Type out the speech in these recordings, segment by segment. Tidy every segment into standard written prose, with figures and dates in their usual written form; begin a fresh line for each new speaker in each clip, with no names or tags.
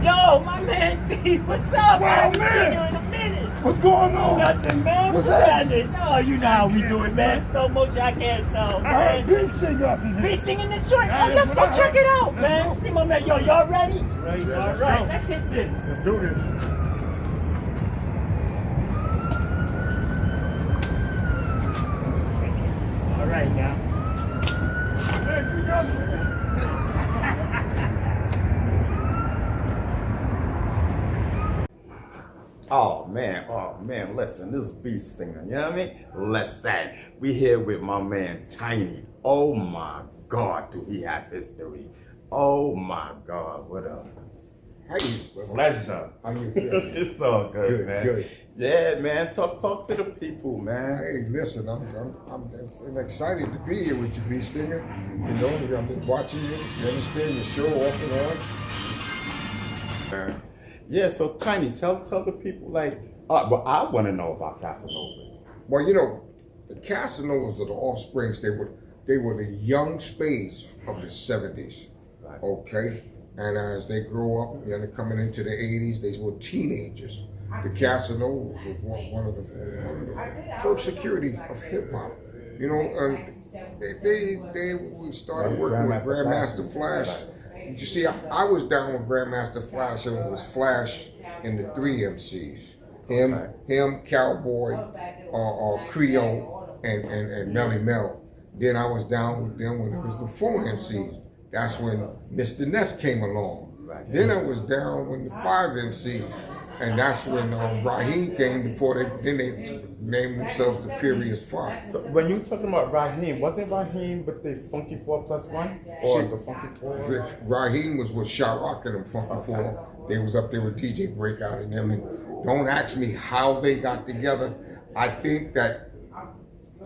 Yo, my man D, what's up?
Wow,
man?
man.
You in a minute.
What's going on?
Nothing, man.
What's
happening? Oh, you know how we do it, man. Slow motion, I can't tell,
I heard
man.
Big Stinger up in here.
Beast thing in the joint.
Yeah,
Oh, let's go
that's what I
check it
heard.
out, man.
Let's go.
See my man. Yo, y'all ready?
Right, yeah,
All
let's
right,
go.
let's hit this.
Let's do this.
All right, now.
Hey, we got it.
Oh man, listen, this is Beast Stinger, you know what I mean? Listen, we here with my man Tiny. Oh my God, do he have history? Oh my God, what up?
How you?
Pleasure.
How you feeling?
It's all good,
Good,
man.
good.
Yeah, man, talk to the people, man.
Hey, listen, I'm excited to be here with you, B Stinger. You know, I've been watching you. You understand your show off and on.
Yeah, so Tiny, tell the people like, but I want to know about Casanovas.
Well, you know, the Casanovas are the offsprings. They were the young spades of the '70s.
Right.
Okay, and as they grew up, you know, coming into the '80s, they were teenagers. The Casanovas was one of the first security of hip hop. You know, we started working with Grandmaster Flash. You see, I was down with Grandmaster Flash, and it was Flash and the three MCs. Him, Cowboy, Creole, and Melly Mel. Then I was down with them when it was the four MCs. That's when Mr. Ness came along.
Right.
Then I was down with the five MCs. And that's when Raheem came before they named themselves the Furious Five.
So when you talking about Raheem, wasn't Raheem with the Funky 4+1? Or the Funky 4?
Raheem was with Chirac and them Funky Four. They was up there with DJ Breakout and them. And don't ask me how they got together. I think that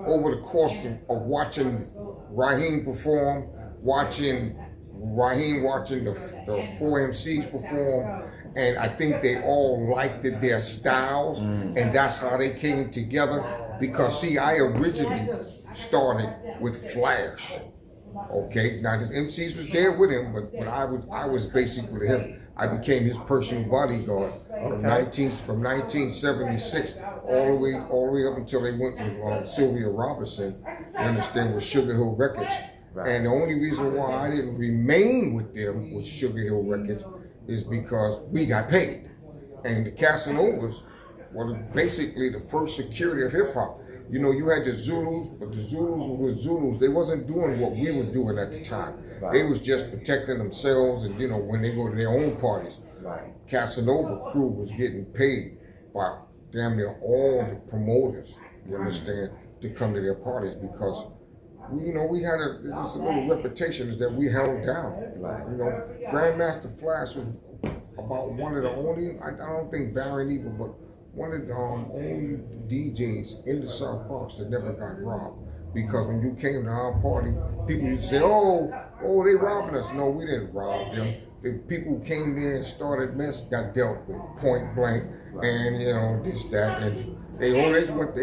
over the course of watching Raheem perform, watching the four MCs perform, and I think they all liked their styles, and that's how they came together. Because see, I originally started with Flash. Okay, now the MCs was there with him, but I was basically him. I became his personal bodyguard from 1976 all the way up until they went with Sylvia Robinson. You understand, with Sugar Hill Records.
Right.
And the only reason why I didn't remain with them with Sugar Hill Records is because we got paid. And the Casanovas were basically the first security of hip hop. You know, you had the Zulus, but the Zulus were Zulus. They wasn't doing what we were doing at the time.
Right.
They was just protecting themselves, and you know, when they go to their own parties.
Right.
Casanova crew was getting paid by damn near all the promoters, you understand, to come to their parties because we had a little reputation is that we held down.
Right.
You know, Grandmaster Flash was about one of the only, I don't think Baron either, but one of the only DJs in the South Bronx that never got robbed. Because when you came to our party, people used to say, oh, they robbing us. No, we didn't rob them. The people who came there and started mess got dealt with point blank, and you know, this, that, and they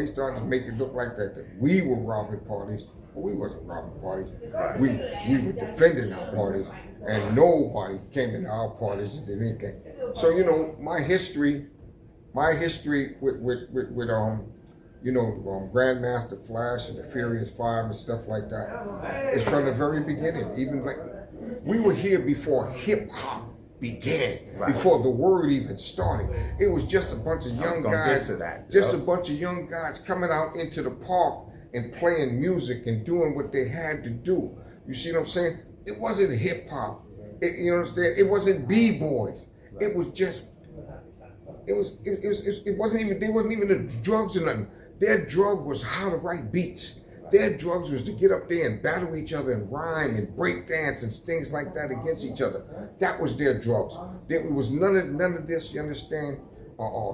started to make it look like that we were robbing parties. But we wasn't robbing parties. We were defending our parties, and nobody came into our parties and did anything. So you know, my history with Grandmaster Flash and the Furious Five and stuff like that is from the very beginning. Even like we were here before hip hop began, before the word even started. It was just a bunch of young guys, a bunch of young guys coming out into the park and playing music and doing what they had to do. You see what I'm saying? It wasn't hip hop. You understand? It wasn't b-boys. It was just. It wasn't even. They wasn't even the drugs or nothing. Their drug was how to write beats. Their drugs was to get up there and battle each other and rhyme and break dance and things like that against each other. That was their drugs. There was none of this. You understand?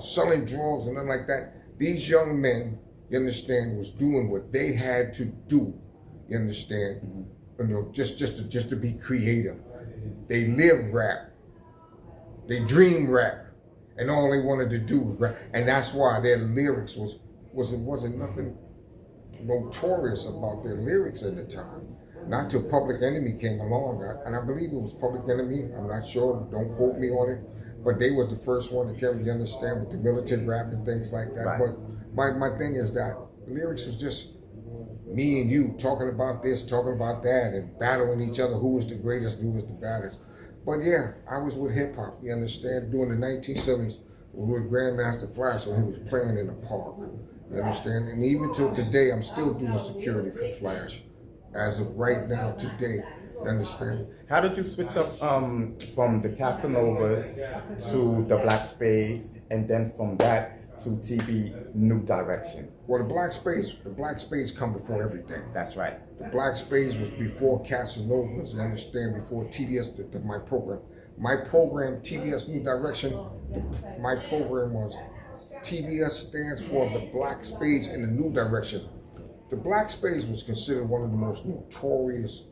Selling drugs and nothing like that. These young men, you understand, was doing what they had to do. You understand? You know, just to be creative. They live rap. They dream rap. And all they wanted to do was rap. And that's why their lyrics wasn't nothing notorious about their lyrics at the time. Not till Public Enemy came along, and I believe it was Public Enemy, I'm not sure, don't quote me on it, but they was the first one to carry, you understand, with the militant rap and things like that.
Right.
But my thing is that lyrics was just me and you talking about this, talking about that, and battling each other, who was the greatest, who was the baddest. But yeah, I was with hip hop, you understand, during the 1970s with Grandmaster Flash when he was playing in the park, you understand? And even till today, I'm still doing security for Flash. As of right now, today, you understand?
How did you switch up from the Casanovas to the Black Spades, and then from that to TB New Direction?
Well, the Black Spades come before everything.
That's right.
The Black Spades was before Casanovas, you understand, before TBS, my program. My program, TBS New Direction, my program was, TBS stands for the Black Spades in the New Direction. The Black Spades was considered one of the most notorious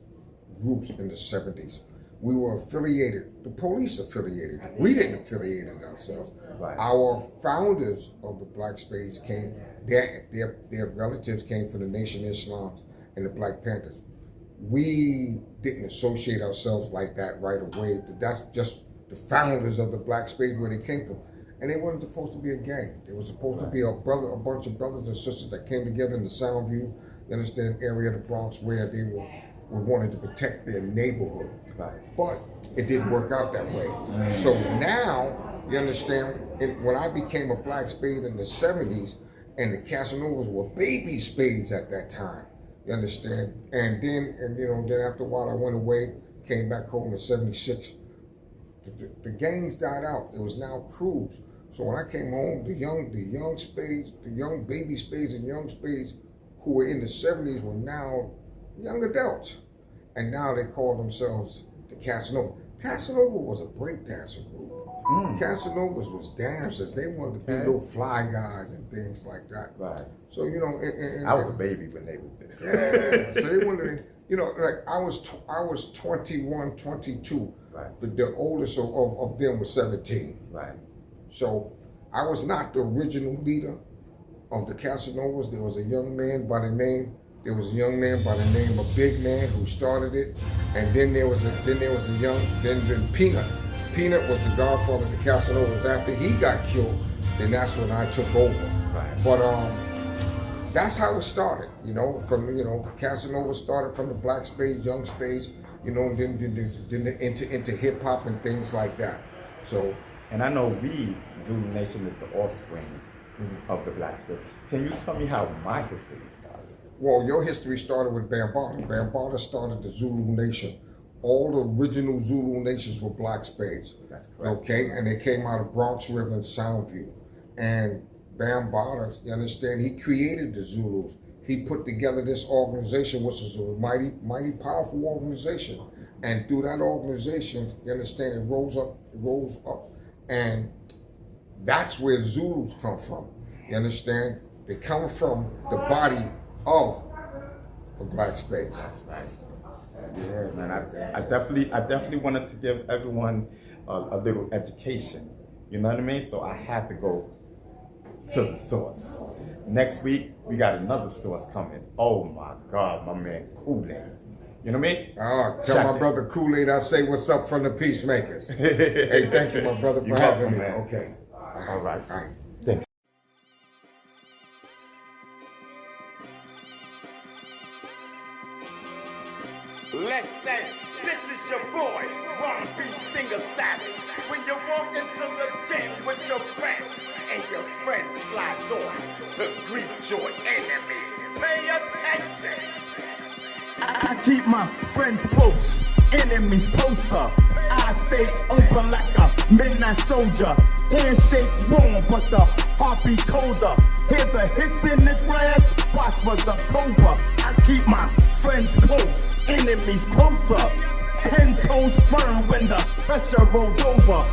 groups in the 70s. We were affiliated, the police affiliated. We didn't affiliate ourselves.
Right.
Our founders of the Black Spades came, their relatives came from the Nation of Islam and the Black Panthers. We didn't associate ourselves like that right away. That's just the founders of the Black Spades, where they came from. And they weren't supposed to be a gang. They were supposed to be a bunch of brothers and sisters that came together in the Soundview, you understand, area of the Bronx, where they were wanting to protect their neighborhood.
Right.
But it didn't work out that way. So now, you understand, when I became a Black Spade in the 70s, and the Casanovas were baby spades at that time, you understand? And then after a while I went away, came back home in 76. The gangs died out. It was now crews. So when I came home, the young spades, the young baby spades and young spades who were in the 70s were now young adults. And now they call themselves the Casanova. Casanova was a breakdancer group. Casanovas was dancers. They wanted to be little fly guys and things like that.
Right.
So,
I was a baby when they was there.
Yeah. So they wanted to, like I was 21, 22.
Right.
But the oldest of them was 17.
Right.
So I was not the original leader of the Casanovas. There was a young man by the name of Big Man who started it, and then there was then Peanut. Peanut was the godfather of the Casanovas. After he got killed, then that's when I took over.
Right.
But that's how it started. Casanova started from the Black Spades, Young Spades, and then into hip hop and things like that. So.
And I know Zulu Nation, is the offspring of the Black Spades. Can you tell me how my history started?
Well, your history started with Bambaataa. Bambaataa started the Zulu Nation. All the original Zulu Nations were Black Spades. That's correct. Okay, and they came out of Bronx River and Soundview. And Bambaataa, you understand, he created the Zulus. He put together this organization, which is a mighty, mighty powerful organization. And through that organization, you understand, it rose up. And that's where Zulus come from. You understand? They come from the body of the Black Spades.
That's right. Yeah, man. I definitely wanted to give everyone a little education. You know what I mean? So I had to go to the source. Next week we got another source coming. Oh my God, my man Kool-Aid. You know what I mean?
Tell my brother Kool-Aid I say what's up from the Peacemakers. Hey, thank you, my brother, for having me.
Man.
Okay.
All right.
Thanks.
Listen, this is your boy, Ron B. Stinger Savage. When you walk into the gym with your friend, and your friend slides on to greet your enemy, pay attention.
I keep my friends close, enemies closer. I stay open like a midnight soldier. Handshake warm, but the heart be colder. Hear the hiss in the grass, watch for the cobra. I keep my friends close, enemies closer. 10 toes firm when the pressure rolls over.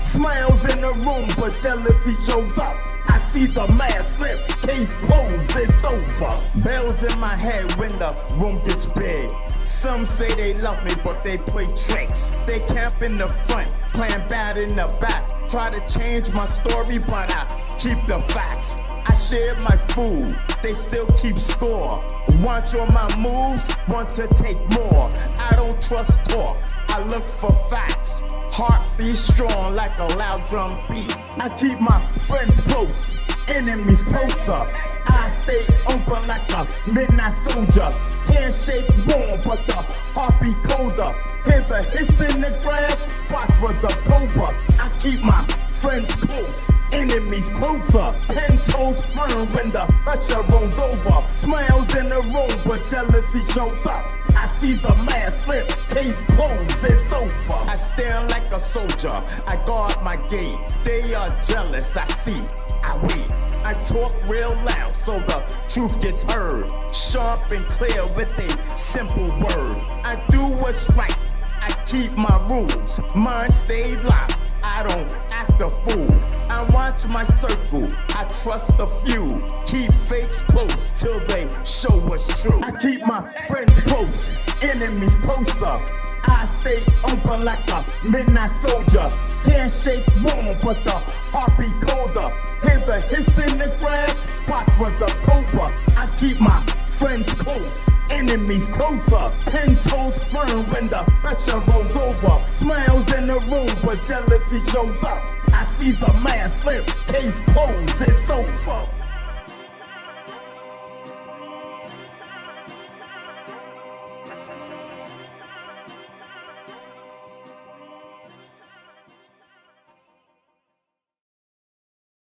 Smiles in the room, but jealousy shows up. I see the mask slip, case closed, it's over. Bells in my head when the room gets big. Some say they love me, but they play tricks. They camp in the front, playing bad in the back. Try to change my story, but I keep the facts. I share my food, they still keep score. Want your my moves, want to take more. I don't trust talk, I look for facts. heart beats strong like a loud drum beat. I keep my friends close, enemies closer. I stay open like a midnight soldier. Handshake warm, but the heart beat colder. Here's a hiss in the grass, watch for the cobra. I keep my friends close, enemies closer. 10 toes firm when the pressure rolls over. Smiles in the room, but jealousy shows up. I see the man slip, case closed, it's over. I stand like a soldier, I guard my gate. They are jealous, I see, I wait. I talk real loud so the truth gets heard. Sharp and clear with a simple word. I do what's right, I keep my rules. Mine stay locked, I don't act a fool. I watch my circle, I trust a few. Keep fakes close till they show what's true. I keep my friends close, enemies closer. I stay open like a midnight soldier. Handshake warm, but the heart beat colder. Here's a hiss in the grass, watch for the cobra. I keep my friends close, enemies closer. 10 toes firm when the pressure rolls over. Smiles in the room, but jealousy shows up. I see the man slip, case closed, it's over.